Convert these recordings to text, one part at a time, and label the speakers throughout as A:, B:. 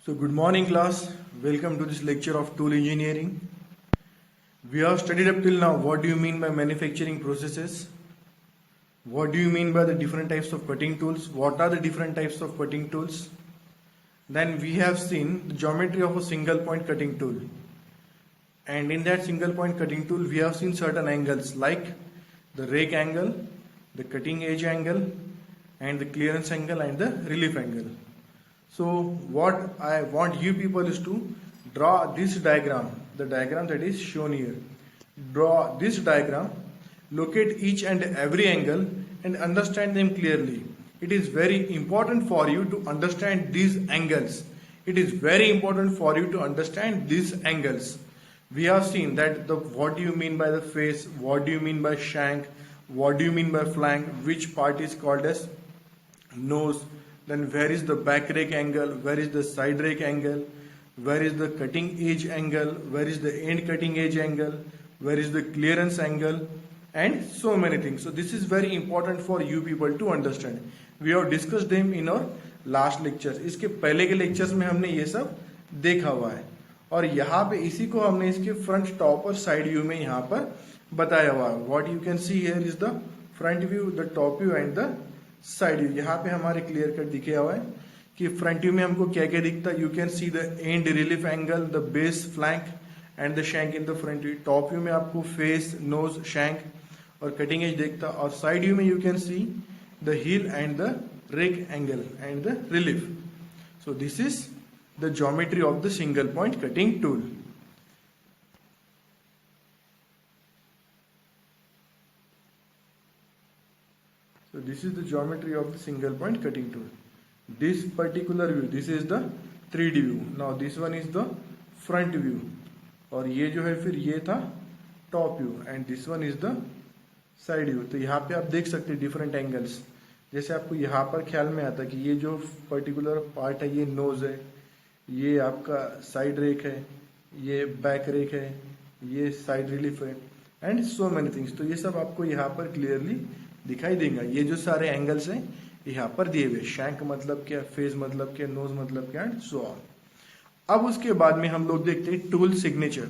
A: So good morning class, welcome to this lecture of tool engineering. We have studied up till now what do you mean by manufacturing processes, what do you mean by the different types of cutting tools, what are the different types of cutting tools. Then we have seen the geometry of a single point cutting tool, and in that single point cutting tool we have seen certain angles like the rake angle, the cutting edge angle, and the clearance angle and the relief angle. So what I want you people is to draw this diagram, the diagram that is shown here. Draw this diagram, locate each and every angle and understand them clearly. It is very important for you to understand these angles. It is very important for you to understand these angles. We have seen that what do you mean by the face, what do you mean by shank, what do you mean by flank, which part is called as nose, then where is the back rake angle, where is the side rake angle, where is the cutting edge angle, where is the end cutting edge angle, where is the clearance angle, and so many things. So this is very important for you people to understand. We have discussed them in our last lectures. इसके पहले के lectures में हमने ये सब देखा हुआ है, और यहाँ पे इसी को हमने इसके फ्रंट टॉप और साइड व्यू में यहाँ पर बताया हुआ है. What you can see here is the front view, the top view and the side view. यहाँ पे हमारे क्लियर कट दिखे हुआ है कि फ्रंट व्यू में हमको क्या क्या दिखता है. You can see the end relief angle, the base, flank and the shank in the front view. Top view में आपको फेस, नोज, शैंक और कटिंग एज दिखता, और साइड व्यू में you can see the heel and the rake angle and the relief. So this is the geometry of the single point cutting tool. So this is the geometry of the single point cutting tool. This particular view, this is the 3D view. Now this one is the front view. और ये जो है फिर ये था top view and this one is the side view. तो यहाँ पे आप देख सकते हैं different angles. जैसे आपको यहाँ पर ख्याल में आता है कि ये जो particular part है ये nose है, ये आपका side rake है, ये back rake है, ये side relief है and so many things. तो ये सब आपको यहाँ पर clearly दिखाई देगा. ये जो सारे एंगल्स हैं यहाँ पर दिए हुए. शैंक मतलब क्या, फेस मतलब क्या, नोज मतलब क्या एंड सो ऑन. अब उसके बाद में हम लोग देखते हैं टूल सिग्नेचर.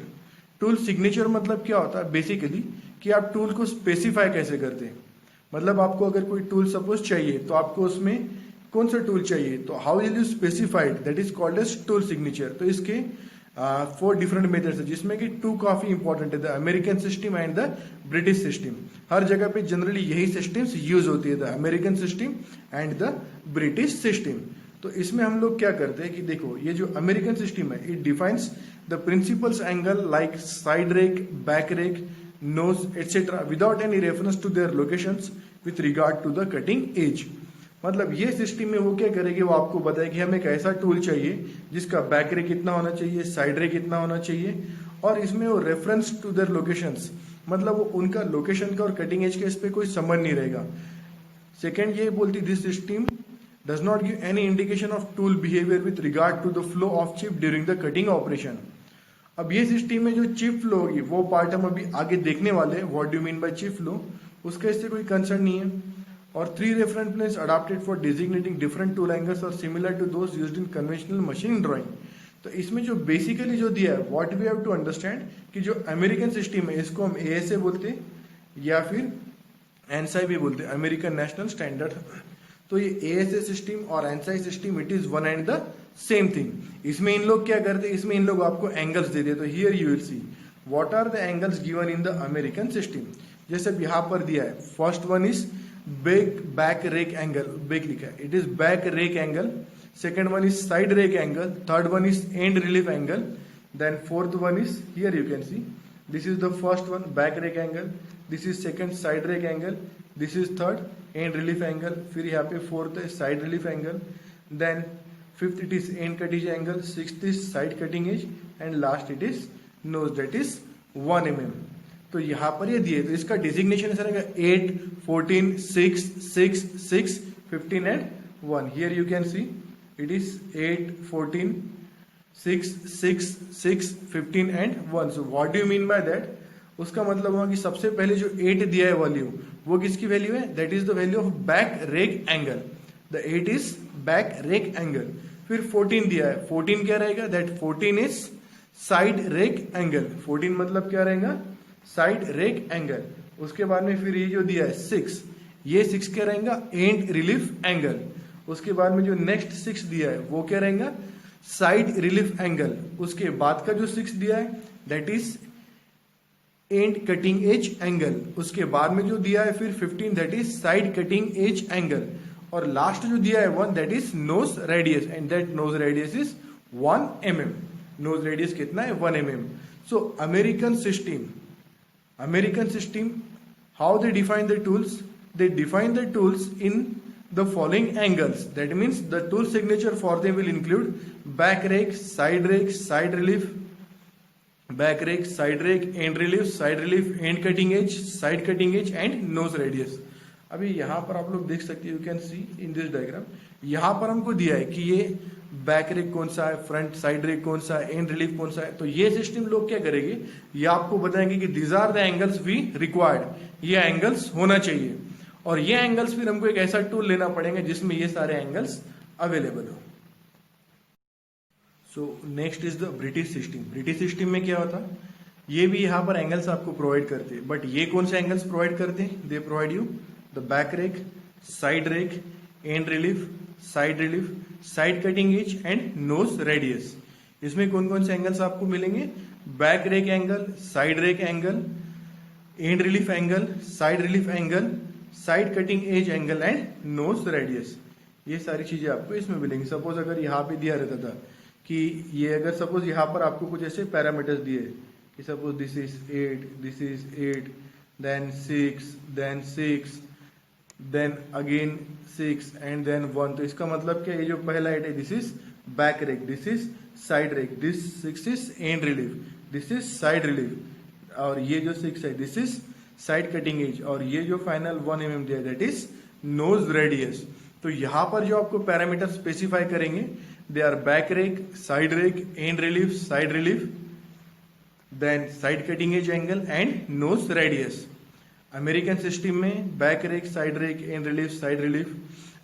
A: टूल सिग्नेचर मतलब क्या होता है बेसिकली कि आप टूल को स्पेसिफाई कैसे करते हैं. मतलब आपको अगर कोई टूल सपोज चाहिए तो आपको उसमें कौन सा टूल चाहिए, तो how will you specified, that is called as tool signature. तो इसके 4 डिफरेंट मेथड्स है, जिसमें कि 2 काफी इंपॉर्टेंट है, the American system and the British system. हर जगह पे जनरली यही सिस्टम्स यूज होती है, the American system and the British system. तो इसमें हम लोग क्या करते हैं कि देखो ये जो अमेरिकन सिस्टम है it defines the principles angle like side rake, back rake, nose etcetera without any reference to their locations with regard to the cutting edge. मतलब ये सिस्टम में वो क्या करेगी, वो आपको बताएगी हमें एक ऐसा टूल चाहिए जिसका बैक रे कितना होना चाहिए, साइड रे कितना होना चाहिए, और इसमें वो रेफरेंस टू देयर लोकेशंस, मतलब वो उनका लोकेशन का और कटिंग एज के इस पे कोई संबंध नहीं रहेगा. सेकेंड ये बोलती this system does not give any indication of tool behaviour with regard to the flow of chip during the cutting operation. अब ये सिस्टम में जो चिप फ्लो होगी वो पार्ट हम अभी आगे देखने वाले हैं, what do mean by chip flow, उसका इससे कोई कंसर्न नहीं है. और 3 reference planes adopted for designating different tool angles और similar to those used in conventional machine drawing. तो इसमें जो बेसिकली जो दिया है what we have to understand कि जो अमेरिकन सिस्टम है इसको हम एएसए बोलते हैं या फिर एनसाई भी बोलते हैं, अमेरिकन नेशनल स्टैंडर्ड. तो ये एएसए सिस्टम और ANSI system it is one and the same thing. इसमें इन लोग क्या करते हैं, इसमें इन लोग आपको एंगल्स दे देते. तो here you will see what are the angles given in the American system. जैसे यहाँ पर दिया है, first one is back rake angle, back लिखा है, it is back rake angle. Second one is side rake angle. Third one is end relief angle. Then fourth one is here you can see. This is the first one, back rake angle. This is second, side rake angle. This is third, end relief angle. फिर यहाँ पे fourth है side relief angle. Then fifth it is end cutting angle. Sixth is side cutting edge. And last it is nose, that is 1 mm. तो यहाँ पर ये दिए, तो इसका डिजिग्नेशन ऐसा रहेगा 8, 14, 6, 6, 6, 15 and 1. Here you can see it is 8, 14, 6, 6, 6, 15 and 1. So what do you mean by that, उसका मतलब हुआ कि सबसे पहले जो 8 दिया है वैल्यू वो किसकी वैल्यू है, that is the value of back rake angle. The 8 is back rake angle. फिर 14 दिया है, 14 क्या रहेगा, that 14 is side rake angle, 14 मतलब क्या रहेगा, साइड रेक एंगल। उसके बाद में फिर ये जो दिया है 6, ये 6 क्या रहेगा, एंड रिलीफ एंगल। उसके बाद में जो नेक्स्ट 6 दिया है वो क्या रहेगा, साइड रिलीफ एंगल। उसके बाद का जो 6 दिया है that is and cutting edge angle. उसके बाद में जो दिया है फिर 15 that is side cutting edge angle. और लास्ट जो दिया है 1 that is nose radius, and that nose radius is 1 mm। Nose radius कितना है, 1 mm। So American system how they define the tools, they define the tools in the following angles. That means the tool signature for them will include back rake, side relief, back rake, side rake, end relief, end cutting edge, side cutting edge and nose radius. अभी यहाँ पर आप लोग देख सकते हैं, you can see in this diagram, यहाँ पर हमको दिया है कि ये बैक रेक कौन सा है, फ्रंट साइड रेक कौन सा है, एंड रिलीफ कौन सा है। तो ये सिस्टम लोग क्या करेंगे, ये आपको बताएंगे कि these are the angles we required, ये एंगल्स होना चाहिए। और ये एंगल्स फिर हमको एक ऐसा टूल लेना पड़ेगा जिसमें ये सारे एंगल्स अवेलेबल हो। So next is the British system. British system में क्या होता, ये भी यहाँ पर एंगल्स आपको प्रोवाइड करते हैं, बट ये कौन से एंगल्स प्रोवाइड करते हैं, they provide you the back rake, side rake, end relief, side cutting edge and nose radius. इसमें कौन कौन से एंगल्स आपको मिलेंगे, back rake angle, side rake angle, end relief angle, side relief angle, side cutting edge angle and nose radius. ये सारी चीजें आपको इसमें मिलेंगी। सपोज अगर यहाँ पे दिया रहता था कि ये, अगर सपोज यहाँ पर आपको कुछ ऐसे पैरामीटर्स दिए कि suppose this is 8, then 6, then again 6 and then 1। तो इसका मतलब क्या, ये जो पहला 8 है this is back rake, this is side rake, this 6 is end relief, this is side relief, और ये जो 6 है this is side cutting edge, और ये जो फाइनल 1 mm दिया दैट इज नोज रेडियस। तो यहां पर जो आपको पैरामीटर स्पेसिफाई करेंगे they are back rake, side rake, end relief, side relief, then side cutting edge angle and nose radius. American system में back rake, side rake, end relief, side relief,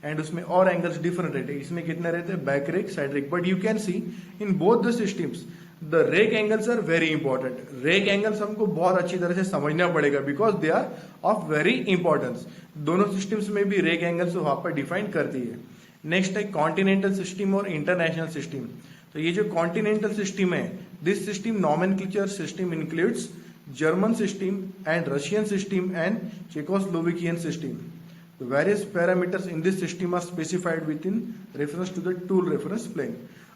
A: and उसमें और angles different रहते हैं। इसमें कितने रहते हैं, back rake, side rake, but you can see in both the systems the rake angles are very important. Rake angles हमको बहुत अच्छी तरह से समझना पड़ेगा because they are of very importance. दोनों सिस्टम्स में भी रेक एंगल्स वहां पर डिफाइन करती है। नेक्स्ट है कॉन्टिनेंटल सिस्टम और इंटरनेशनल सिस्टम। तो ये जो कॉन्टिनेंटल सिस्टम है, this system nomenclature system includes German system and Russian system and Czechoslovakian system. The various parameters in this system are specified within reference to the tool reference plane.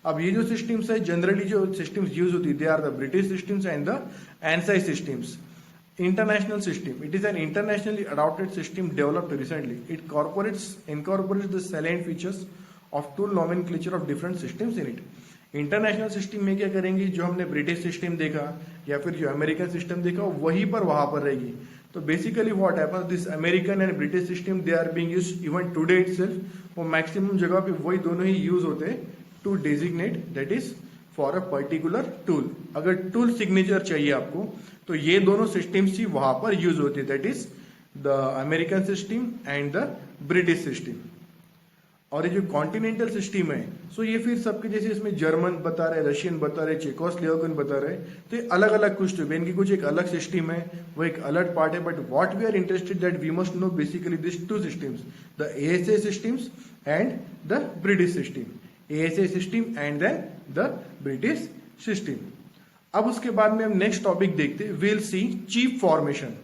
A: अब ये जो systems है generally जो systems use होती है they are the British systems and the ANSI systems. International system, it is an internationally adopted system developed recently. It incorporates the salient features of tool nomenclature of different systems in it. International system में क्या करेंगे, जो हमने British system देखा या फिर जो American system देखा वही पर वहां पर रहेगी। तो basically what happens, this American and British system they are being used even today itself. वो मैक्सिमम जगह पे वही दोनों ही यूज होते हैं to designate that is for a particular tool. Tool टूल सिग्नेचर चाहिए आपको तो ये दोनों सिस्टम्स ही वहां पर यूज होते हैं, that is the American system and the British system. और ये जो कॉन्टिनेंटल सिस्टम है सो ये फिर सबके जैसे इसमें जर्मन बता रहे, रशियन बता रहे, चेकोस्लोवाकियन बता रहे, तो ये अलग अलग कुछ तो इनकी कुछ एक अलग सिस्टम है, वो एक अलग पार्ट है। But what we are interested that we must know basically this two systems, the ASA systems and the British system, ASA system and then the British system. अब उसके बाद में हम नेक्स्ट टॉपिक देखते हैं, will see chip formation.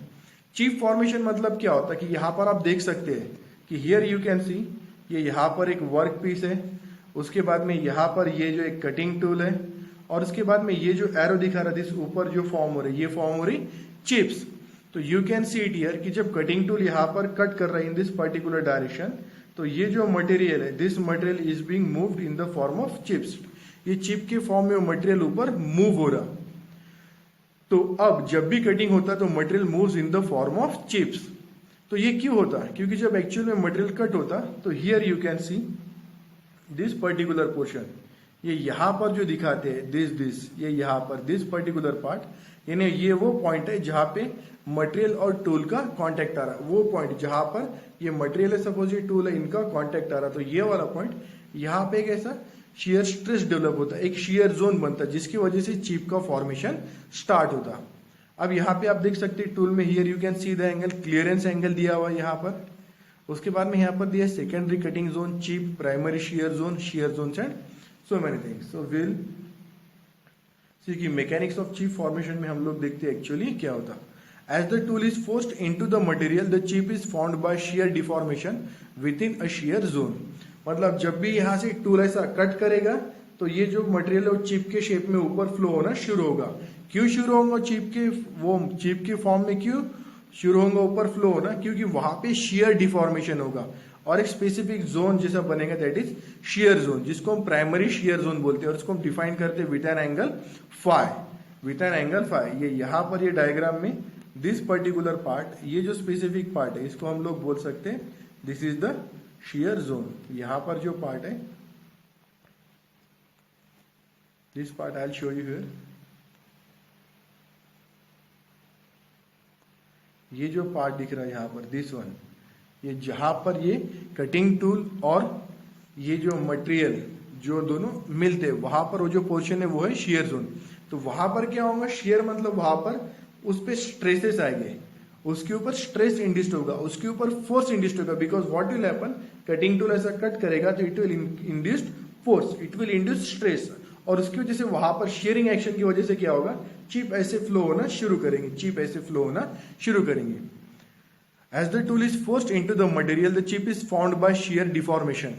A: Chip formation मतलब क्या होता है कि यहां पर आप देख सकते हैं कि हियर यू कैन सी ये यहाँ पर एक वर्क पीस है, उसके बाद में यहाँ पर ये जो एक कटिंग टूल है, और उसके बाद में ये जो एरो दिखा रहा है इस ऊपर जो फॉर्म हो रही है ये फॉर्म हो रही चिप्स। तो you can see it here कि जब कटिंग टूल यहाँ पर कट कर रहा है इन दिस पर्टिकुलर डायरेक्शन, तो ये जो मटेरियल है this material is being moved in the form of chips. ये चिप के फॉर्म में मटेरियल ऊपर मूव हो रहा। तो अब जब भी कटिंग होता है तो material moves in the form of chips. तो ये क्यों होता है, क्योंकि जब एक्चुअल में मटेरियल कट होता तो here you can see this particular portion, ये यहां पर जो दिखाते हैं दिस ये यहां पर दिस पर्टिकुलर पार्ट, यानी ये वो पॉइंट है जहां पे मटेरियल और टूल का कांटेक्ट आ रहा है। वो पॉइंट जहां पर ये मटेरियल है, सपोज ये टूल है, इनका कांटेक्ट आ रहा, तो ये वाला पॉइंट यहाँ पे कैसा शियर स्ट्रेस डेवलप होता है, एक शियर जोन बनता है जिसकी वजह से चिप का फॉर्मेशन स्टार्ट होता है। अब यहाँ पे आप देख सकते हैं टूल में, here you can see the angle, clearance angle दिया हुआ है यहाँ पर। उसके बाद में यहाँ पर दिया secondary cutting zone, chip, primary shear zone and so many things. So will see कि मैकेनिक्स ऑफ चिप फॉर्मेशन में हम लोग देखते हैं एक्चुअली क्या होता है। As the tool is forced into the material, the chip is formed by shear deformation within a shear zone. मतलब जब भी यहाँ से टूल ऐसा कट करेगा तो ये जो मटेरियल है वो चिप के शेप में ऊपर फ्लो होना शुरू होगा। क्यों शुरू होगा चिप के फॉर्म में क्यों शुरू होगा ऊपर फ्लो होना? क्योंकि वहां पे शियर डिफॉर्मेशन होगा और एक स्पेसिफिक जोन जैसा बनेगा, दैट इज शियर जोन, जिसको हम प्राइमरी शियर जोन बोलते हैं और इसको हम डिफाइन करते हैं विथ एन एंगल फाई। ये यहाँ पर ये डायग्राम में दिस पर्टिकुलर पार्ट, ये जो स्पेसिफिक पार्ट है इसको हम लोग बोल सकते हैं this is the shear zone. यहां पर जो पार्ट है, this part I will show you here. ये जो पार्ट दिख रहा है यहां पर, दिस वन, ये जहां पर ये कटिंग टूल और ये जो मटेरियल जो दोनों मिलते हैं वहां पर वो जो पोर्शन है वो है शियर जोन। तो वहां पर क्या होगा, शियर मतलब वहां पर उस पर स्ट्रेसेस आएंगे, उसके ऊपर स्ट्रेस इंड्यूस्ड होगा, उसके ऊपर फोर्स इंड्यूस्ड होगा। Because what will happen, cutting tool ऐसा कट करेगा तो it will induced force, it will induce stress, और उसकी वजह से वहां पर शेयरिंग एक्शन की वजह से क्या होगा, चिप ऐसे फ्लो होना शुरू करेंगे। As the tool is forced into the material, the chip is formed by shear deformation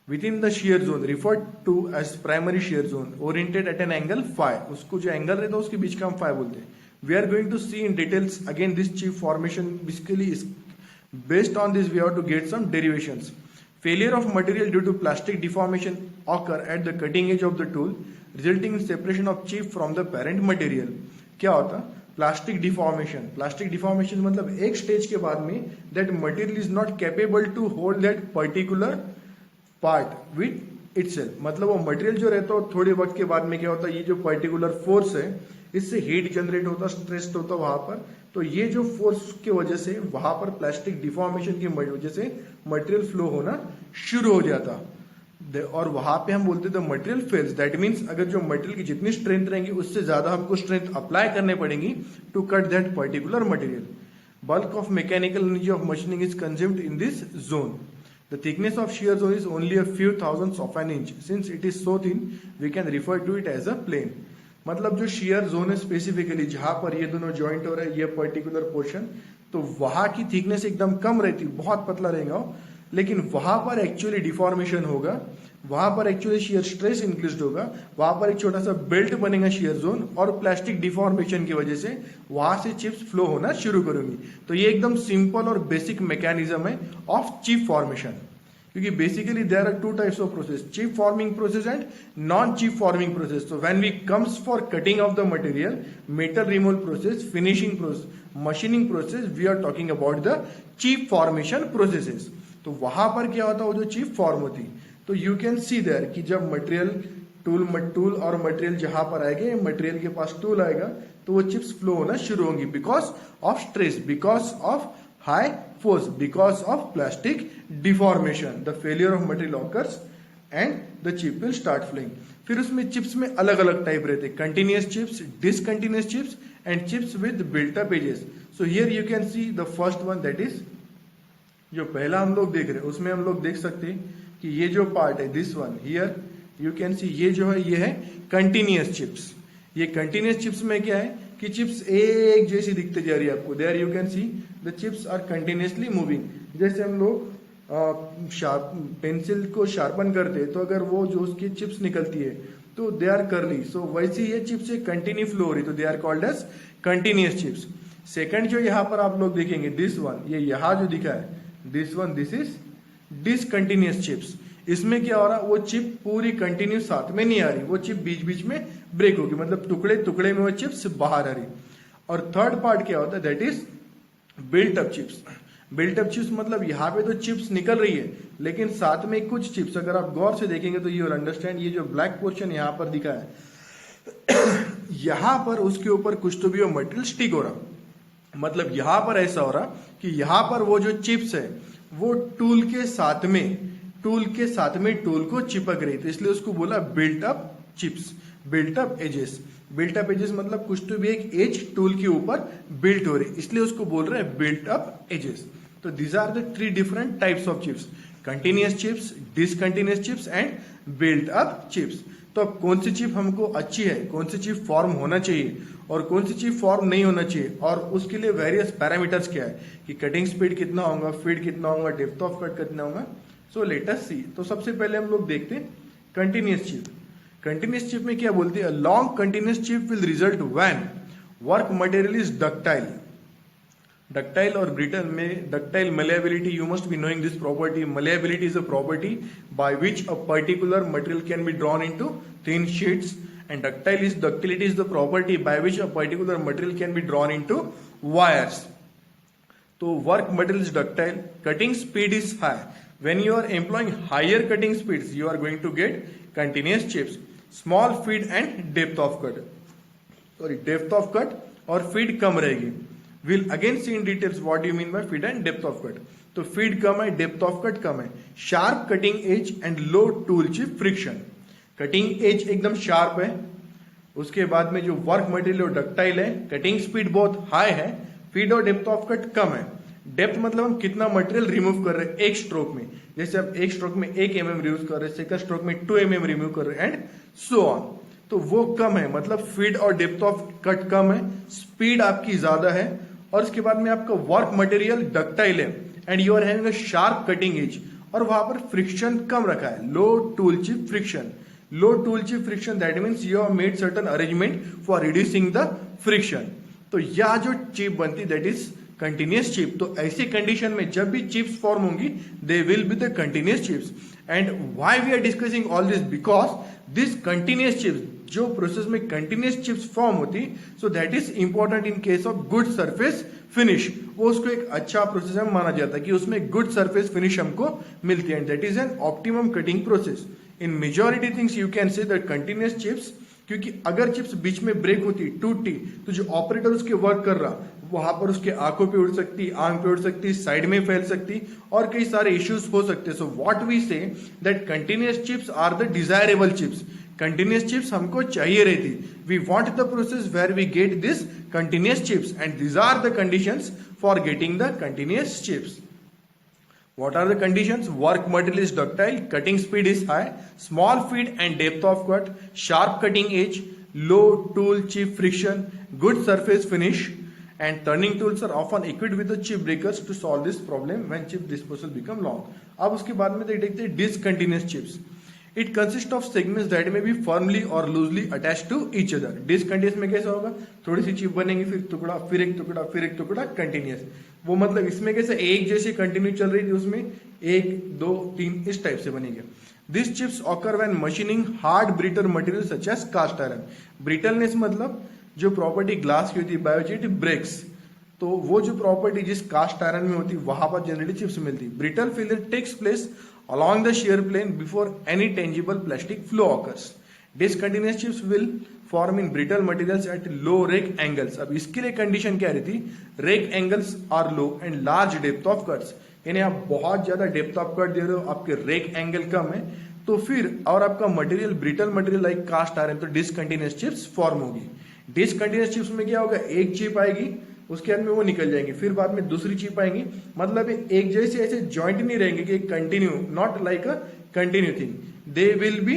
A: within the shear zone referred to as primary shear zone oriented at an angle phi। उसको जो angle रहता है उसके बीच का हम phi बोलते हैं। We are going to see in details again this chip formation basically is based on this we have to get some derivations। Failure of material due to plastic deformation occur at the cutting edge of the tool resulting in separation of chip from the parent material। क्या होता है plastic deformation मतलब एक stage के बाद में that material is not capable to hold that particular part with itself. मतलब वो मटेरियल जो रहता है थोड़े वक्त के बाद में क्या होता है, ये जो पर्टिकुलर फोर्स है इससे हीट जनरेट होता, स्ट्रेस होता वहां पर, तो ये जो फोर्स की वजह से वहां पर प्लास्टिक डिफॉर्मेशन की वजह से मटेरियल फ्लो होना शुरू हो जाता और वहां पे हम बोलते थे मटेरियल फेल्स। दैट मीन्स अगर जो मटेरियल की जितनी स्ट्रेंथ रहेंगी उससे ज्यादा हमको स्ट्रेंथ अप्लाई करने पड़ेगी to cut that particular material. Bulk of mechanical energy of machining is consumed in this zone. The thickness of shear zone is only a few thousandths of an inch. Since it is so thin, we can refer to it as a plane। मतलब जो shear zone है specifically जहां पर ये दोनों joint हो रहे हैं, ये पर्टिकुलर पोर्शन, तो वहां की थिकनेस एकदम कम रहती, बहुत पतला रहेगा, लेकिन वहां पर एक्चुअली डिफॉर्मेशन होगा, वहां पर एक्चुअली शियर स्ट्रेस इंक्रीज होगा, वहां पर एक छोटा सा बेल्ट बनेगा शियर जोन, और प्लास्टिक डिफॉर्मेशन की वजह से वहां से चिप्स फ्लो होना शुरू करेंगी। तो ये एकदम सिंपल और बेसिक मैकेनिज्म है ऑफ चिप फॉर्मेशन। क्योंकि basically there are two types of process, chip forming process and non chip forming process. तो when we comes for cutting of the material, metal removal process, finishing process, machining process, we are talking about the chip formation processes. तो वहां पर क्या होता है, वो जो chip form होती, तो यू कैन सी देयर कि जब मटेरियल टूल और मटेरियल जहां पर आएंगे, मटेरियल के पास टूल आएगा तो वो चिप्स फ्लो होना शुरू होंगी because of stress, because of high force, because of plastic deformation. The failure of material occurs and the chip will start flowing. फिर उसमें चिप्स में अलग अलग टाइप रहते हैं, continuous chips, discontinuous chips and chips with built up edges. So here you can see the first one, that is जो पहला हम लोग देख रहे हैं उसमें हम लोग देख सकते हैं कि ये जो पार्ट है, this one here you can सी, ये जो है ये है कंटिन्यूअस चिप्स। ये कंटिन्यूअस चिप्स में क्या है कि चिप्स एक जैसी दिखते जा रही है आपको। There you can see the chips are continuously moving. जैसे हम लोग पेंसिल को शार्पन करते हैं तो अगर वो जो उसकी चिप्स निकलती है तो दे आर कर्ली, सो वैसे ये चिप्स एक कंटिन्यू फ्लो हो रही, तो they are called as continuous chips. Second जो यहाँ पर आप लोग देखेंगे, दिस वन, ये यहाँ जो दिखा है this one, this is discontinuous chips. इसमें क्या हो रहा है, वो चिप पूरी कंटिन्यू साथ में नहीं आ रही, वो चिप बीच बीच में ब्रेक होगी, मतलब टुकड़े टुकड़े में वो चिप्स बाहर आ रही। और थर्ड पार्ट क्या होता है, that is built up chips. Built up chips मतलब यहाँ पे तो चिप्स निकल रही है लेकिन साथ में कुछ चिप्स, अगर आप गौर से देखेंगे तो यू विल अंडरस्टैंड, ये जो ब्लैक पोर्शन यहाँ पर दिखा है यहाँ पर उसके ऊपर कुछ तो भी वो मटेरियल स्टिक हो रहा, मतलब यहां पर ऐसा हो रहा कि यहां पर वो जो चिप्स है वो टूल के साथ में टूल के साथ में टूल को चिपक रही, तो इसलिए उसको बोला built up chips, built up edges. Built up edges मतलब कुछ तो भी एक एज टूल के ऊपर बिल्ट हो रही, इसलिए उसको बोल रहे हैं बिल्ट अप एजेस। तो these are the 3 different types of chips, continuous chips, discontinuous chips and built up chips. तो अब कौन सी चिप हमको अच्छी है, कौन सी चिप फॉर्म होना चाहिए और कौन सी चिप फॉर्म नहीं होना चाहिए, और उसके लिए वेरियस पैरामीटर्स क्या है कि कटिंग स्पीड कितना होगा, फीड कितना होगा, डेप्थ ऑफ कट कितना होगा। सो लेट अस सी। तो सबसे पहले हम लोग देखते हैं कंटिन्यूअस चिप। कंटिन्यूअस चिप में क्या बोलते हैं, long continuous chip will result when work material is ductile. Ductile और ब्रिटल में ductile malleability, you must be knowing this property. Malleability is a property by which a particular material can be drawn into thin sheets, and ductility is the property by which a particular material can be drawn into wires. So work material is ductile, cutting speed is high. When you are employing higher cutting speeds, you are going to get continuous chips. Small feed and depth of cut, depth of cut और feed कम रहेगी। We'll again see in details what do you mean by feed and depth of cut. तो feed कम है, depth of cut कम है, sharp cutting edge and low tool chip friction. Cutting edge एकदम sharp है, उसके बाद में जो वर्क मटेरियल डक्टाइल है, कटिंग स्पीड बहुत हाई है, फीड और डेप्थ ऑफ कट कम है। डेप्थ मतलब हम कितना मटेरियल रिमूव कर रहे हैं एक स्ट्रोक में, जैसे आप एक स्ट्रोक में 1 mm रिमूव कर रहे हैं, सेकंड स्ट्रोक में 2 mm रिमूव कर रहे हैं एंड सो ऑन। तो वो कम है, मतलब फीड और डेप्थ ऑफ कट कम है, स्पीड आपकी ज्यादा है, और इसके बाद में आपका वर्क मटेरियल डक्टाइल है and you are having a sharp cutting edge, और वहां पर फ्रिक्शन कम रखा है, low tool chip friction. Low tool chip friction that means you have made certain arrangement for reducing the friction. तो यह जो चिप बनती दैट इज कंटिन्यूअस चिप। तो ऐसी कंडीशन में जब भी चिप्स फॉर्म होंगी they will be the continuous chips. And why we are discussing all this, because this continuous chips, जो प्रोसेस में कंटिन्यूअस चिप्स फॉर्म होती, so that is important in case of good surface finish. वो उसको एक अच्छा process माना जाता है कि उसमें गुड सरफेस फिनिश हमको मिलती है, and that is an optimum cutting process. In majority things you can say that continuous chips, क्योंकि अगर चिप्स बीच में ब्रेक होती, टूटती, तो जो ऑपरेटर उसके वर्क कर रहा वहां पर उसके आंखों पे उड़ सकती, आंख पे उड़ सकती, साइड में फैल सकती, और कई सारे इश्यूज हो सकते। So what we say that continuous chips are the desirable chips. Continuous chips हमको चाहिए रहती, we want the process where we get this continuous chips, and these are the conditions for getting the continuous chips. What are the conditions? Work material is ductile, cutting speed is high, small feed and depth of cut, sharp cutting edge, low tool chip friction, good surface finish, and turning tools are often equipped with the chip breakers to solve this problem when chip disposal become long. अब उसके बाद में देखते हैं discontinuous chips. It consists of segments that may be firmly or loosely attached to each other. Discontinuous में कैसा होगा, थोड़ी सी चिप बनेगी, फिर टुकड़ा, फिर एक टुकड़ा, फिर एक टुकड़ा, कंटिन्यूअस। वो मतलब इसमें कैसे एक जैसे कंटिन्यू चल रही थी, उसमें 1 2 3 इस टाइप से बनेगी। This chips occur when machining hard brittle material such as cast iron. Brittleness मतलब जो प्रॉपर्टी ग्लास की होती है, बायोचिट ब्रेक्स, तो वो जो प्रॉपर्टी जिस कास्ट आयरन में होती वहां पर जनरली चिप्स मिलती। Brittle failure takes place along the shear plane before any tangible plastic flow occurs. Discontinuous chips will form in brittle materials at low rake angles. अब इसके लिए कंडीशन क्या रहती, rake angles are low and large depth of cuts, यानी आप बहुत ज्यादा depth of cut दे रहे हो, आपके रेक एंगल कम है, तो फिर और आपका material brittle material like cast iron, तो डिसकंटिन्यूअस चिप्स फॉर्म होगी। डिसकंटिन्यूअस चिप्स में क्या होगा, एक चिप आएगी, उसके बाद में वो निकल जाएंगे, फिर बाद में दूसरी चिप आएंगी, मतलब एक जैसे ऐसे जॉइंट नहीं रहेंगे कि continue, not like a continue thing, they will be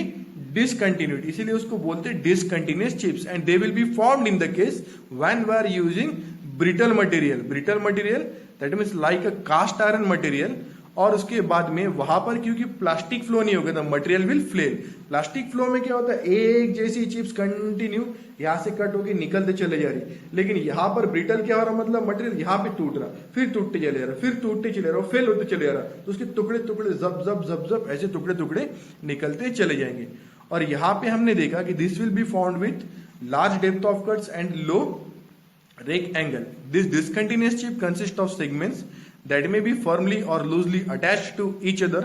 A: discontinued, इसीलिए उसको बोलते हैं discontinuous chips. And they will be formed in the case when we are using brittle material. Brittle material that means like a cast iron material, और उसके बाद में वहां पर क्योंकि प्लास्टिक फ्लो नहीं होगा, the material will flail. Plastic flow में क्या होता है, एक जैसी चिप्स कंटिन्यू यहां से कट होके निकलते चले जा रही, लेकिन यहां पर ब्रिटल क्या हो रहा, मतलब मटेरियल यहां पे टूट रहा, फिर टूटते चले जा रहा, फिर टूटते चले रहा, फेल होते चले जा रहा, तो उसके टुकड़े टुकड़े जब जब जब जब ऐसे टुकड़े टुकड़े निकलते चले जाएंगे। और यहां पे हमने देखा कि this will be found with large depth of cuts and low rake angle. This discontinuous chip consists of segments that may be firmly or loosely attached to each other.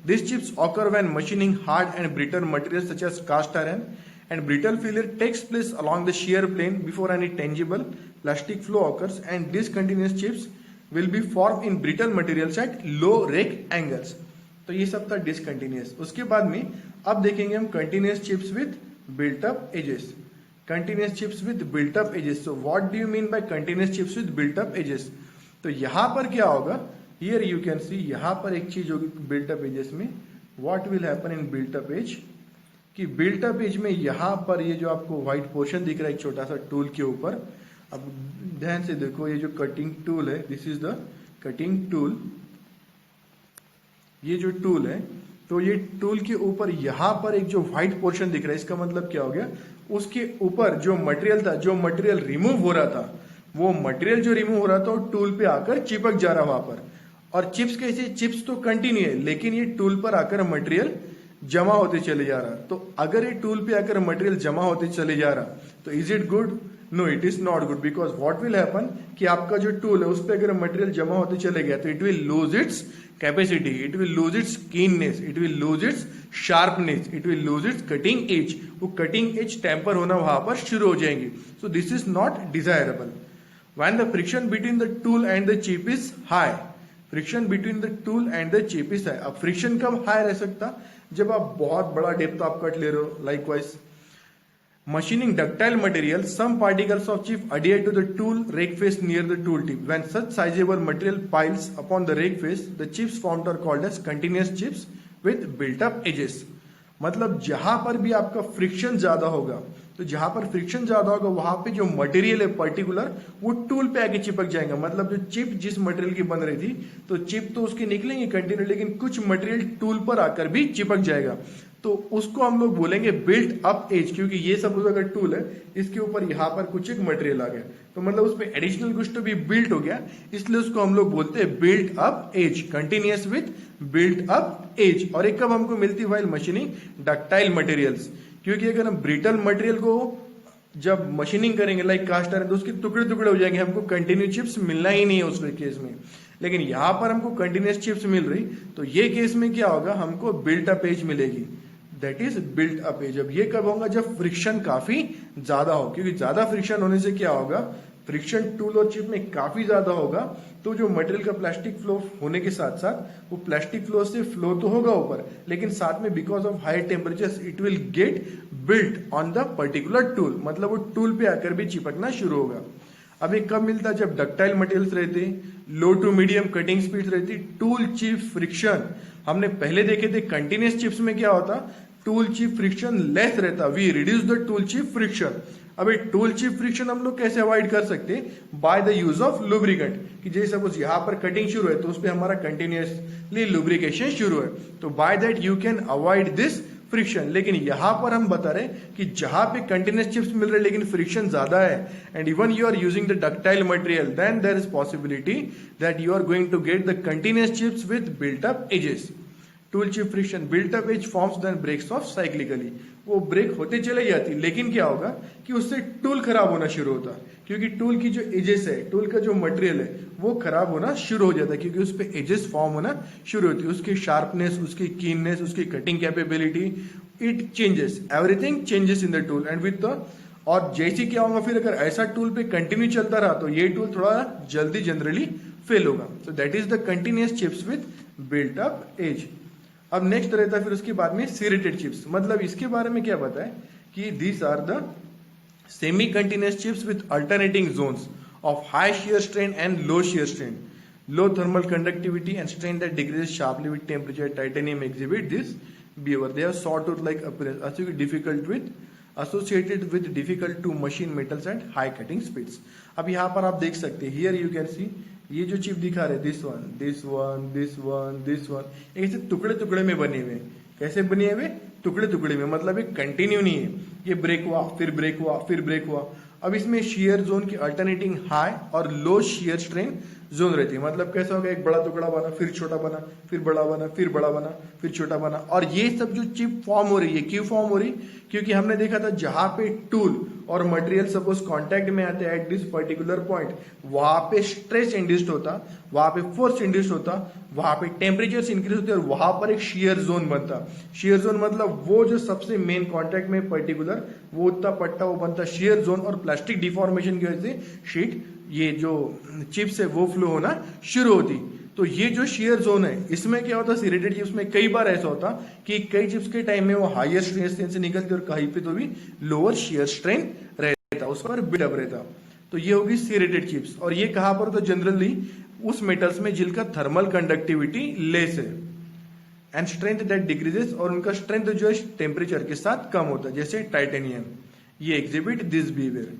A: These chips occur when machining hard and brittle materials such as cast iron, and brittle failure takes place along the shear plane before any tangible plastic flow occurs, and discontinuous chips will be formed in brittle materials at low rake angles. तो ये सब था discontinuous. उसके बाद में अब देखेंगे हम continuous chips with built up edges. Continuous chips with built up edges. So what do you mean by continuous chips with built up edges? तो यहां पर क्या होगा, हियर यू कैन सी, यहां पर एक चीज होगी बिल्ट अप एजेस में। What will happen in built up edge, कि बिल्ट अप एज में यहां पर ये जो आपको व्हाइट पोर्शन दिख रहा है छोटा सा टूल के ऊपर, अब ध्यान से देखो, ये जो कटिंग टूल है, this is the cutting tool. ये जो टूल है, तो ये टूल के ऊपर यहां पर एक जो व्हाइट पोर्शन दिख रहा है, इसका मतलब क्या हो गया, उसके ऊपर जो मटेरियल था, जो मटेरियल रिमूव हो रहा था, वो मटेरियल जो रिमूव हो रहा था वो टूल पे आकर चिपक जा रहा वहां पर। और चिप्स कैसे, चिप्स तो कंटिन्यू है, लेकिन ये टूल पर आकर मटेरियल जमा होते चले जा रहा। तो अगर ये टूल पे आकर मटेरियल जमा होते चले जा रहा, तो is it good? No, it is not good, because what will happen कि आपका जो टूल है उस पर अगर मटेरियल जमा होते चले गया तो it will lose its capacity, it will lose its keenness, it will lose its sharpness, it will lose its cutting edge. वो कटिंग एज टेम्पर होना वहां पर शुरू हो जाएंगे। सो this is not desirable. When the friction between the tool and the chip is high, friction between the tool and the chip is high. अब friction कब high रह सकता? जब आप बहुत बड़ा डेप्थ आप कट ले रहे हो। Likewise machining ductile material, some particles of chip adhere to the tool rake face near the tool tip. When such sizable material piles upon the rake face, the chips formed are called as continuous chips with built up edges. मतलब जहां पर भी आपका friction ज्यादा होगा, तो जहां पर फ्रिक्शन ज्यादा होगा वहां पे जो मटेरियल है पर्टिकुलर, वो टूल पे आके चिपक जाएगा। मतलब जो चिप जिस मटेरियल की बन रही थी, तो चिप तो उसके निकलेंगे कंटिन्यू, लेकिन कुछ मटेरियल टूल पर आकर भी चिपक जाएगा। तो उसको हम लोग बोलेंगे बिल्ट अप एज, क्योंकि ये सपोज अगर टूल है, इसके ऊपर यहां पर कुछ एक मटेरियल आ गया, तो मतलब उसमें एडिशनल कुछ तो भी बिल्ट हो गया, इसलिए उसको हम लोग बोलते हैं built up edge, continuous with built up edge. और एक कब हमको मिलती है? वाइल मशीनिंग डक्टाइल मटेरियल्स, क्योंकि अगर हम ब्रिटल मटेरियल को जब मशीनिंग करेंगे लाइक कास्ट आयरन, तो उसके टुकड़े टुकड़े हो जाएंगे, हमको कंटिन्यू चिप्स मिलना ही नहीं है उस केस में। लेकिन यहां पर हमको कंटिन्यूअस चिप्स मिल रही, तो ये केस में क्या होगा, हमको बिल्ट अप एज मिलेगी, that is built up edge. अब ये कब होगा? जब फ्रिक्शन काफी ज्यादा हो, क्योंकि ज्यादा फ्रिक्शन होने से क्या होगा, फ्रिक्शन टूल और चिप में काफी ज्यादा होगा, तो जो मटेरियल का प्लास्टिक फ्लो होने के साथ साथ वो प्लास्टिक फ्लो से फ्लो तो होगा ऊपर, लेकिन साथ में because of high temperature it will get built on the particular tool, मतलब वो टूल पे आकर भी चिपकना शुरू होगा। अब ये कब मिलता? जब डक्टाइल मटेरियल्स रहते, low to medium cutting speed रहती, टूल चिप फ्रिक्शन हमने पहले देखे थे। कंटिन्यूअस चिप्स में क्या होता, टूल चिप फ्रिक्शन लेस रहता, we reduce the tool chip friction. अब टूल चिप फ्रिक्शन हम लोग कैसे अवॉइड कर सकते? By the use of lubricant, कि जैसे सपोज यहां पर कटिंग शुरू है तो उस पर हमारा कंटिन्यूअसली लुब्रिकेशन शुरू है, तो by that you can avoid this friction. लेकिन यहां पर हम बता रहे कि जहां पे कंटिन्यूअस चिप्स मिल रहे लेकिन फ्रिक्शन ज्यादा है, and even you are using the ductile material, then there is possibility that you are going to get the continuous chips with built up edges. Tool chip friction built up edge forms then breaks off cyclically, वो break होते चले जाती, लेकिन क्या होगा कि उससे tool खराब होना शुरू होता, क्योंकि टूल की जो एजेस है, टूल का जो मटेरियल है वो खराब होना शुरू हो जाता है, क्योंकि उस पे एजेस फॉर्म होना शुरू होती है, उसकी शार्पनेस, उसकी कीननेस, उसकी cutting capability, it changes, everything changes in the tool and with the. और जैसे क्या होगा, फिर अगर ऐसा टूल पे कंटिन्यू चलता रहा तो ये टूल थोड़ा जल्दी जनरली फेल होगा। तो that is the continuous chips with built up edge. अब नेक्स्ट रहता है फिर उसके बाद में सीरेटेड चिप्स, मतलब इसके बारे में क्या बताए कि these are the semi continuous chips with alternating zones of high shear strain and low shear strain, low thermal conductivity and strain that decreases sharply with temperature. Titanium exhibit this behavior. They have sawtooth like appearance, associated with difficult to machine metals and high cutting speeds. अब यहाँ पर आप देख सकते हैं, here you can see ये जो chip दिखा रहे, this one, this one, this one, this one, ऐसे टुकड़े टुकड़े में बने हुए। कैसे बने हुए? टुकड़े टुकड़े में, मतलब ये कंटिन्यू नहीं है, ये ब्रेक हुआ फिर ब्रेक हुआ फिर ब्रेक हुआ। अब इसमें शियर जोन की अल्टरनेटिंग हाई और लो शियर स्ट्रेन जोन रहती है, मतलब कैसा होगा, एक बड़ा टुकड़ा बना, फिर छोटा बना, फिर बड़ा बना, फिर बड़ा बना, फिर छोटा बना। और ये सब जो चिप फॉर्म हो रही है, क्यों फॉर्म हो रही? क्योंकि हमने देखा था जहां पे टूल और मटेरियल सपोज कांटेक्ट में आते हैं एट दिस पर्टिकुलर पॉइंट, वहां पे स्ट्रेस इंड्यूस्ड होता, वहां पे फोर्स इंड्यूस्ड होता, वहां पे टेम्परेचर इंक्रीज होते और वहां पर एक शियर जोन बनता। शियर जोन मतलब वो जो सबसे मेन कांटेक्ट में पर्टिकुलर वो उतना पट्टा वो बनता शियर जोन, और प्लास्टिक डिफॉर्मेशन की वजह से शीट ये जो चिप्स है वो फ्लो होना शुरू होती। तो ये जो शेयर जोन है इसमें क्या होता है, सीरेटेड चिप्स में कई बार ऐसा होता कि कई चिप्स के टाइम में वो हायर स्ट्रेन स्ट्रेन से निकलती और कहीं पे तो भी लोअर शेयर स्ट्रेन रहता, उस पर बिल्डअप रहता। तो ये होगी सीरेटेड चिप्स। और ये कहां पर, तो जनरली उस मेटल्स में जिनका थर्मल कंडक्टिविटी लेस है एंड स्ट्रेंथ दैट डिक्रीजेस, और उनका स्ट्रेंथ जो है टेम्परेचर के साथ कम होता है, जैसे टाइटेनियम। ये एग्जिबिट दिस बिहेवियर।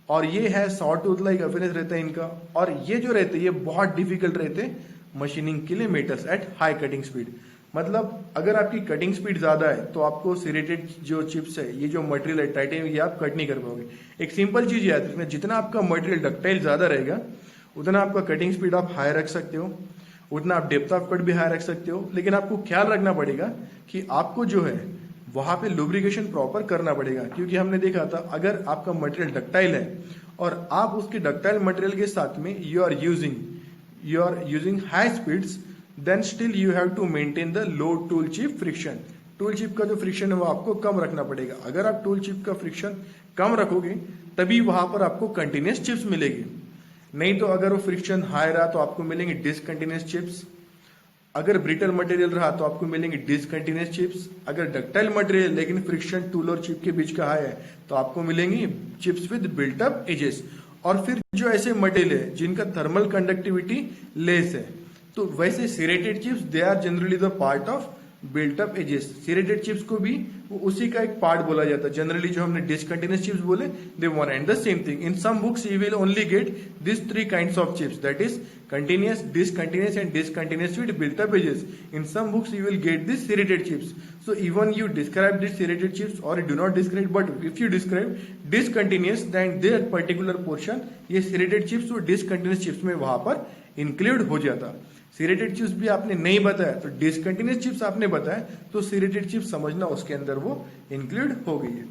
A: और ये है सॉ टूथ लाइक अफिनेस रहता है इनका। और ये जो रहते हैं ये बहुत डिफिकल्ट रहते हैं मशीनिंग के लिए metals at high cutting speed. मतलब अगर आपकी कटिंग स्पीड ज्यादा है तो आपको सीरेटेड जो चिप्स है, ये जो मटेरियल है टाइटेनियम, ये आप कट नहीं कर पाओगे। एक सिंपल चीज याद रखना, जितना आपका मटेरियल डक्टाइल ज्यादा रहेगा उतना आपका कटिंग स्पीड आप हाई रख सकते हो, उतना आप डेप्थ ऑफ कट भी हाई रख सकते हो। लेकिन आपको ख्याल रखना पड़ेगा कि आपको जो है वहां पे लुब्रिकेशन प्रॉपर करना पड़ेगा, क्योंकि हमने देखा था अगर आपका मटेरियल डक्टाइल है और आप उसके डक्टाइल मटेरियल के साथ में you are using high speeds, then still you have to maintain the low tool chip friction. Tool chip का जो फ्रिक्शन है वो आपको कम रखना पड़ेगा। अगर आप टूल चिप का फ्रिक्शन कम रखोगे तभी वहां पर आपको कंटिन्यूस चिप्स मिलेगी, नहीं तो अगर वो फ्रिक्शन हाई रहा तो आपको मिलेंगे डिसकंटिन्यूस चिप्स। अगर ब्रिटल मटेरियल रहा तो आपको मिलेंगे डिसकंटिन्यूस चिप्स। अगर डक्टाइल मटेरियल लेकिन फ्रिक्शन टूल और चिप के बीच का हाई है तो आपको मिलेंगी chips with built up edges. और फिर जो ऐसे मटेरियल है जिनका थर्मल कंडक्टिविटी लेस है, तो वैसे serrated chips they are generally the part of built up edges. Serrated chips को भी वो उसी का एक पार्ट बोला जाता है। जनरली जो हमने डिसकंटिन्यूस चिप्स बोले, they one and the same thing. In some books you will only get this three kinds of chips, that is continuous, discontinuous and discontinuous with built up edges. In some books you will get this serrated chips. So even you describe these serrated chips or you do not describe, but if you describe discontinuous then their particular portion ये serrated chips और discontinuous chips में वहां पर include हो जाता। serrated chips भी आपने नहीं बताया तो discontinuous chips आपने बताया तो serrated chips समझना उसके अंदर वो include हो गई है।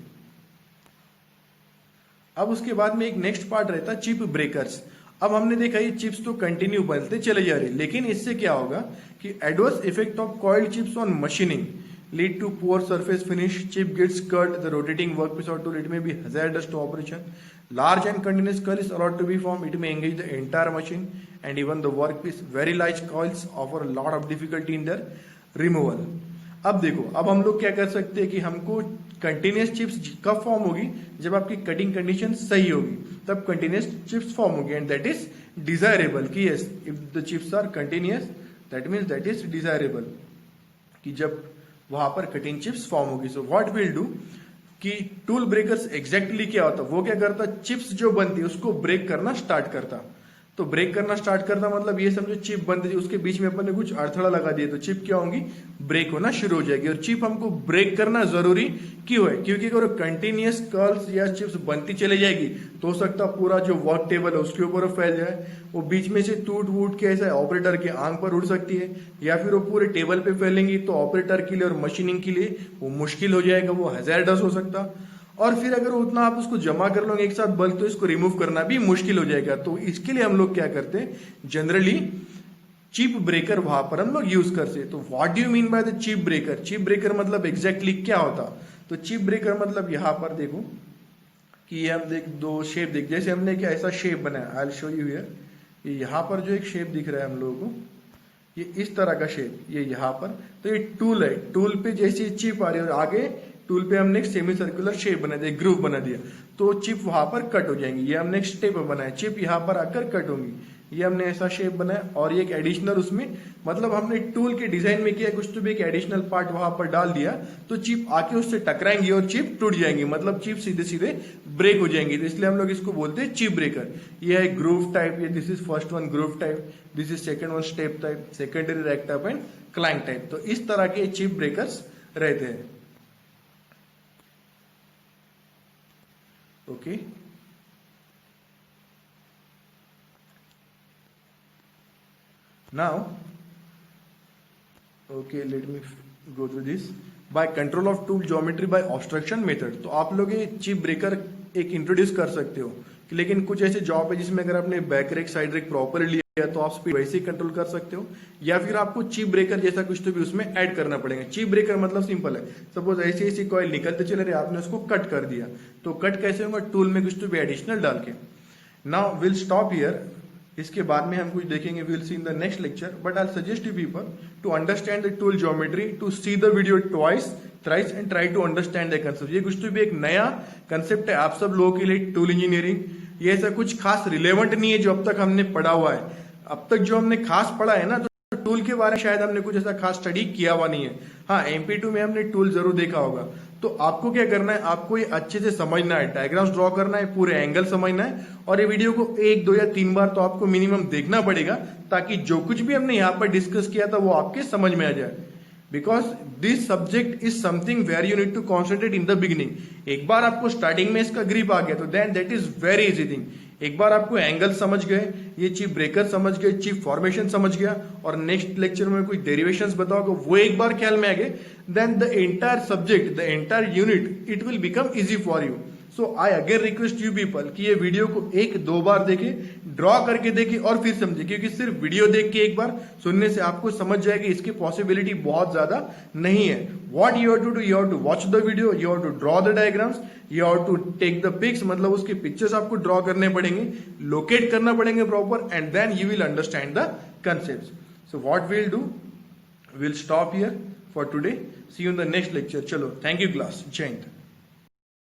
A: अब उसके बाद में एक नेक्स्ट पार्ट रहता है चिप ब्रेकर्स। अब हमने देखा ये चिप्स तो कंटिन्यू बनते चले जा रहे, लेकिन इससे क्या होगा कि adverse effect of coiled chips on machining lead to poor surface finish, chip gets cut, the rotating workpiece और tool, it may be hazardous to operation, large and continuous coil is allowed to be formed, it may engage the entire machine and even the workpiece, very large coils offer a lot of difficulty in their removal। अब देखो, अब हम लोग क्या कर सकते हैं कि हमको कंटिन्यूस चिप्स कब फॉर्म होगी, जब आपकी कटिंग कंडीशन सही होगी तब कंटिन्यूस चिप्स फॉर्म होगी एंड दैट इज डिजायरेबल। कि yes, if the chips are continuous that means that is desirable, कि जब वहां पर कटिंग चिप्स फॉर्म होगी। सो व्हाट विल डू कि टूल ब्रेकर्स एग्जैक्टली क्या होता, वो क्या करता, चिप्स जो बनती है उसको ब्रेक करना स्टार्ट करता। तो ब्रेक करना स्टार्ट करता मतलब ये समझो चिप बनती है, उसके बीच में अपन ने कुछ अड़थड़ा लगा दिया तो चिप क्या होंगी, ब्रेक होना शुरू हो जाएगी। और चिप हमको ब्रेक करना जरूरी क्यों है, क्योंकि अगर कंटिन्यूस कर्ल्स या चिप्स बनती चली जाएगी तो हो सकता पूरा जो वर्क टेबल है उसके ऊपर फैल जाए, वो बीच में से टूट वूट के ऐसा ऑपरेटर के आंख पर उड़ सकती है, या फिर वो पूरे टेबल पे फैलेंगी तो ऑपरेटर के लिए और मशीनिंग के लिए वो मुश्किल हो जाएगा, वो हैजार्डस हो सकता। और फिर अगर उतना आप उसको जमा कर लोगे एक साथ बल्क तो इसको रिमूव करना भी मुश्किल हो जाएगा। तो इसके लिए हम लोग क्या करते हैं, जनरली चिप ब्रेकर वहां पर हम लोग यूज करते हैं। तो what do you mean by the chip breaker, chip breaker मतलब एग्जैक्टली क्या होता, तो चिप ब्रेकर मतलब यहां पर देखो कि ये हम देख दो शेप देख, जैसे हमने क्या ऐसा शेप बनाया, I will show you here, ये यहां पर जो एक शेप दिख रहा है हम लोगों को, ये इस तरह का शेप, ये यहां पर, तो ये टूल है, टूल पे जैसी चिप आ रही है और आगे टूल पे हमने एक सेमी सर्कुलर शेप बना दिया, ग्रूव बना दिया, तो चिप वहां पर कट हो जाएंगी। ये हमने एक स्टेप बनाया, चिप यहां पर आकर कट होंगी, ये हमने ऐसा शेप बनाया। और ये एक एडिशनल उसमें मतलब हमने टूल के डिजाइन में किया कुछ तो भी एक एडिशनल पार्ट वहां पर डाल दिया तो चिप आके उससे टकराएंगी और चिप टूट जाएंगी, मतलब चिप सीधे सीधे ब्रेक हो जाएंगी। तो इसलिए हम लोग इसको बोलते हैं चिप ब्रेकर। ये है ग्रूव टाइप, ये this is first one groove type, this is second one step type, secondary rack type and clank type. तो इस तरह के चिप ब्रेकर्स रहते हैं। Okay. Now, okay, let me go through this. By control of tool geometry by obstruction method. तो आप लोग ये चिप ब्रेकर एक इंट्रोड्यूस कर सकते हो, लेकिन कुछ ऐसे जॉब है जिसमें अगर आपने back rake side rake properly लिया तो आप स्पीड वैसे ही कंट्रोल कर सकते हो, या फिर आपको चिप ब्रेकर जैसा कुछ तो भी उसमें ऐड करना पड़ेगा। चिप ब्रेकर मतलब सिंपल है, सपोज ऐसी ऐसी कॉइल निकलते चले रहे, आपने उसको कट कर दिया, तो कट कैसे होगा, टूल में कुछ तो भी एडिशनल डाल के। नाउ विल स्टॉप हियर इसके बाद में हम कुछ देखेंगे, will see in the next lecture, but I suggest you people to understand the tool geometry, to see the video twice thrice and try to understand the concept. ये कुछ तो भी एक नया कंसेप्ट है आप सब लोगों के लिए, टूल इंजीनियरिंग। ये ऐसा कुछ खास रिलेवेंट नहीं है जो अब तक हमने पढ़ा हुआ है। अब तक जो हमने खास पढ़ा है ना, तो टूल के बारे में शायद हमने कुछ ऐसा खास स्टडी किया हुआ नहीं है। हाँ, MP2 में हमने टूल जरूर देखा होगा। तो आपको क्या करना है, आपको ये अच्छे से समझना है, डायग्राम्स ड्रॉ करना है, पूरे एंगल समझना है, और ये वीडियो को 1, 2 या 3 बार तो आपको मिनिमम देखना पड़ेगा, ताकि जो कुछ भी हमने यहाँ पर डिस्कस किया था वो आपके समझ में आ जाए। Because this subject is something where you need to concentrate in the beginning. एक बार आपको स्टार्टिंग में इसका ग्रिप आ गया तो then that is very easy thing. एक बार आपको एंगल समझ गए, ये चिप ब्रेकर समझ गए, चिप फॉर्मेशन समझ गया, और नेक्स्ट लेक्चर में कोई डेरिवेशंस बताओगे वो एक बार ख्याल में आ गए, then the entire subject, the entire unit, it will become easy for you. So I again request you people कि ये वीडियो को 1-2 बार देखे, ड्रॉ करके देखे और फिर समझे, क्योंकि सिर्फ वीडियो देख के एक बार सुनने से आपको समझ जाएगी इसकी पॉसिबिलिटी बहुत ज्यादा नहीं है। What you have to do, you have to watch the video, you have to draw the diagrams, you have to take the pics, मतलब उसके पिक्चर्स आपको ड्रॉ करने पड़ेंगे, लोकेट करना पड़ेंगे proper, and then you will understand the concept. So what will do, will stop here for today, see you in the next lecture. चलो, thank you class, जय हिंद।